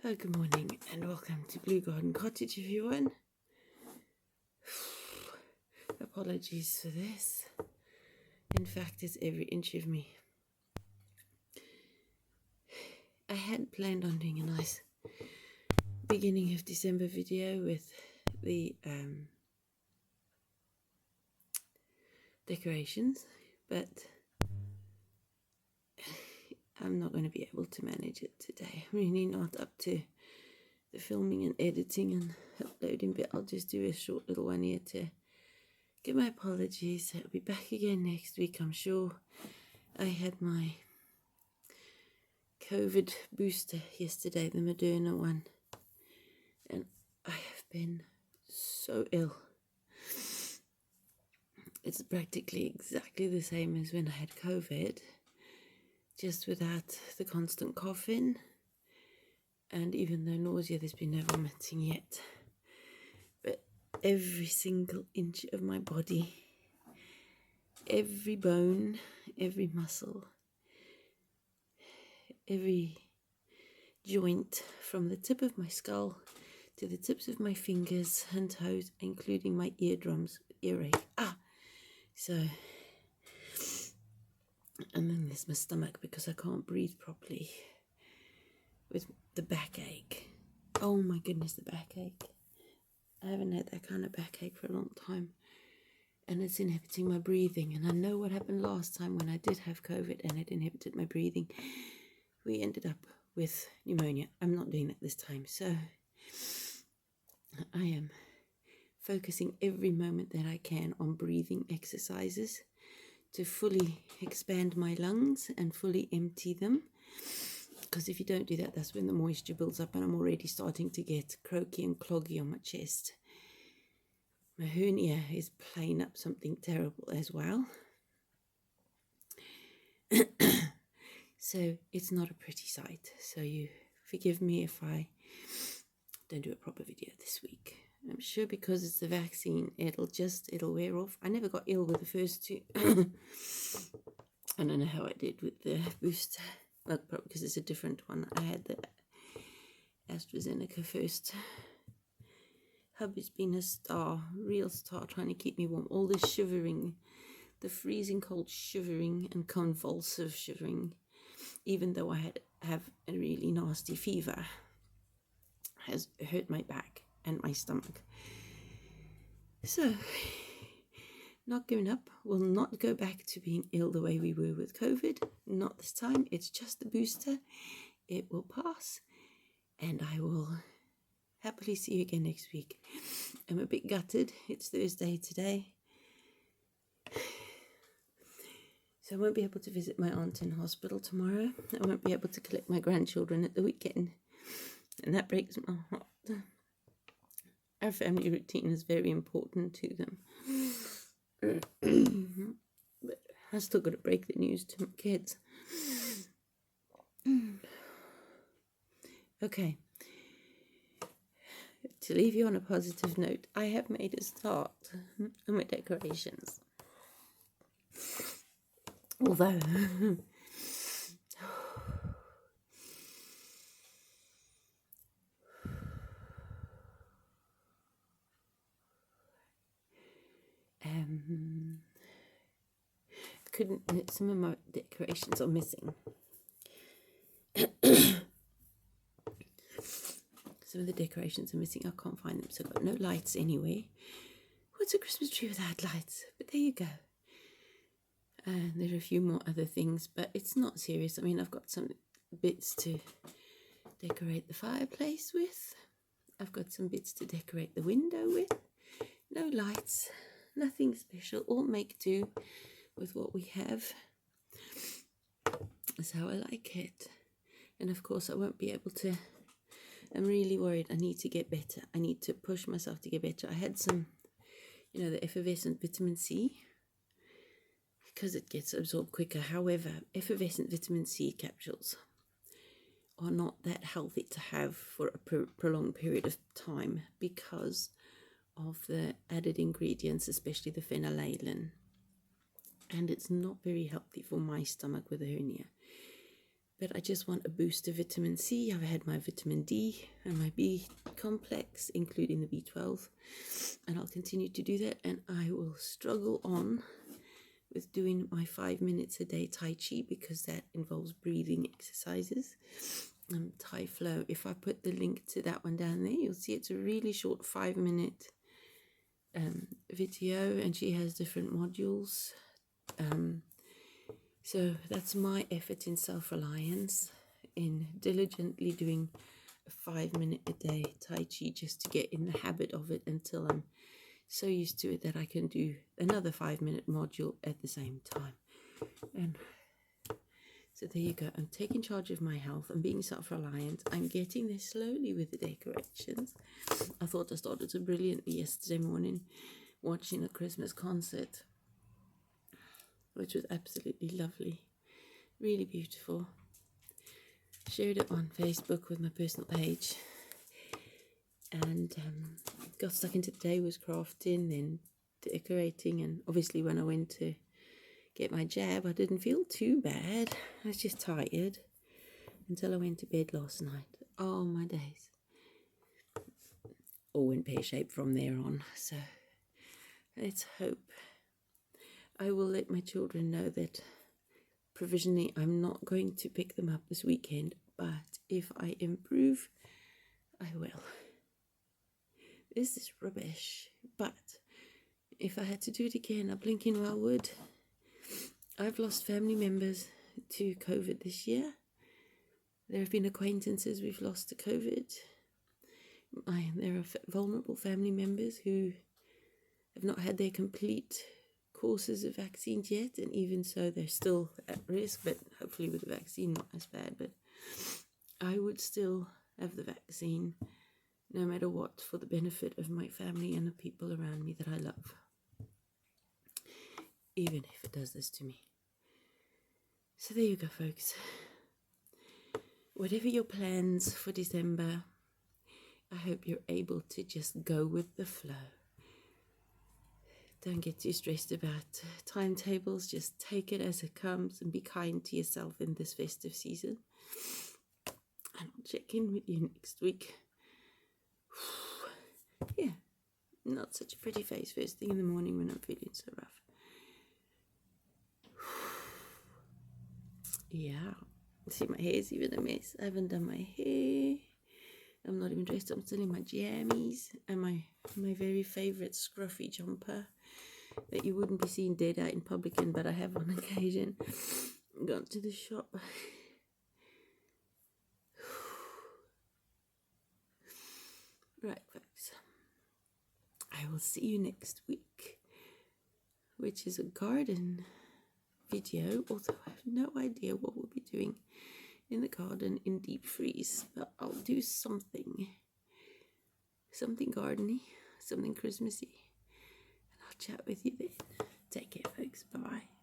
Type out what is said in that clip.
Good morning and welcome to Blue Garden Cottage, everyone. Apologies for this. In fact, it's every inch of me. I had planned on doing a nice beginning of December video with the decorations, but I'm not going to be able to manage it today. I'm really not up to the filming and editing and uploading, but I'll just do a short little one here to give my apologies. I'll be back again next week, I'm sure. I had my COVID booster yesterday, the Moderna one, and I have been so ill. It's practically exactly the same as when I had COVID, just without the constant coughing, and even though nausea, there's been no vomiting yet. But every single inch of my body, every bone, every muscle, every joint, from the tip of my skull to the tips of my fingers and toes, including my eardrums, earache. So, and then there's my stomach because I can't breathe properly with the backache. Oh my goodness, the backache. I haven't had that kind of backache for a long time, and it's inhibiting my breathing. And I know what happened last time when I did have COVID and it inhibited my breathing. We ended up with pneumonia. I'm not doing that this time, so I am focusing every moment that I can on breathing exercises to fully expand my lungs and fully empty them, because if you don't do that, that's when the moisture builds up, and I'm already starting to get croaky and cloggy on my chest. My hernia is playing up something terrible as well. So it's not a pretty sight, so you forgive me if I don't do a proper video this week. I'm sure because it's the vaccine, it'll wear off. I never got ill with the first two. I don't know how I did with the booster. Well, probably because it's a different one. I had the AstraZeneca first. Hubby's been a star, real star, trying to keep me warm. All the shivering, the freezing cold shivering and convulsive shivering, even though I have a really nasty fever, has hurt my back and my stomach. So, not giving up. We'll not go back to being ill the way we were with COVID. Not this time. It's just the booster. It will pass, and I will happily see you again next week. I'm a bit gutted. It's Thursday today, so I won't be able to visit my aunt in hospital tomorrow. I won't be able to collect my grandchildren at the weekend, and that breaks my heart. Our family routine is very important to them. But I still got to break the news to my kids. Okay. To leave you on a positive note, I have made a start on my decorations. Although some of my decorations are missing. Some of the decorations are missing. I can't find them, so I've got no lights anywhere. What's a Christmas tree without lights? But there you go. And there are a few more other things, but it's not serious. I mean, I've got some bits to decorate the fireplace with. I've got some bits to decorate the window with. No lights, nothing special. All make do with what we have. That's how I like it. And of course, I won't be able to. I'm really worried. I need to get better. I need to push myself to get better. I had some, the effervescent vitamin C, because it gets absorbed quicker. However, effervescent vitamin C capsules are not that healthy to have for a prolonged period of time because of the added ingredients, especially the phenylalanine. And it's not very healthy for my stomach with a hernia. but I just want a boost of vitamin C. I've had my vitamin D and my B complex, including the B12, and I'll continue to do that, and I will struggle on with doing my 5 minutes a day Tai Chi, because that involves breathing exercises. Tai Flow, if I put the link to that one down there, you'll see it's a really short 5-minute video, and she has different modules. So that's my effort in self-reliance, in diligently doing a 5-minute a day Tai Chi, just to get in the habit of it until I'm so used to it that I can do another 5-minute module at the same time. And so there you go. I'm taking charge of my health. I'm being self-reliant. I'm getting there slowly with the decorations. I thought I started so brilliantly yesterday morning watching a Christmas concert, which was absolutely lovely. Really beautiful. Shared it on Facebook with my personal page. And got stuck into the day, was crafting, then decorating. And obviously when I went to get my jab, I didn't feel too bad. I was just tired until I went to bed last night. Oh, my days. All went pear-shaped from there on. So let's hope. I will let my children know that provisionally I'm not going to pick them up this weekend, but if I improve, I will. This is rubbish, but if I had to do it again, I blinking well would. I've lost family members to COVID this year. There have been acquaintances we've lost to COVID. There are vulnerable family members who have not had their complete courses of vaccines yet, and even so they're still at risk, but hopefully with the vaccine not as bad. But I would still have the vaccine no matter what, for the benefit of my family and the people around me that I love, even if it does this to me. So there you go, folks. Whatever your plans for December, I hope you're able to just go with the flow. Don't get too stressed about timetables. Just take it as it comes and be kind to yourself in this festive season. And I'll check in with you next week. Yeah, not such a pretty face first thing in the morning when I'm feeling so rough. Yeah, see, my hair's even a mess. I haven't done my hair. I'm not even dressed. I'm still in my jammies and my very favourite scruffy jumper that you wouldn't be seeing dead out in public in, but I have on occasion. Gone to the shop. Right, folks. I will see you next week, which is a garden video, although I have no idea what we'll be doing in the garden in deep freeze, but I'll do something gardeny, something Christmassy, and I'll chat with you then. Take care, folks. Bye-bye.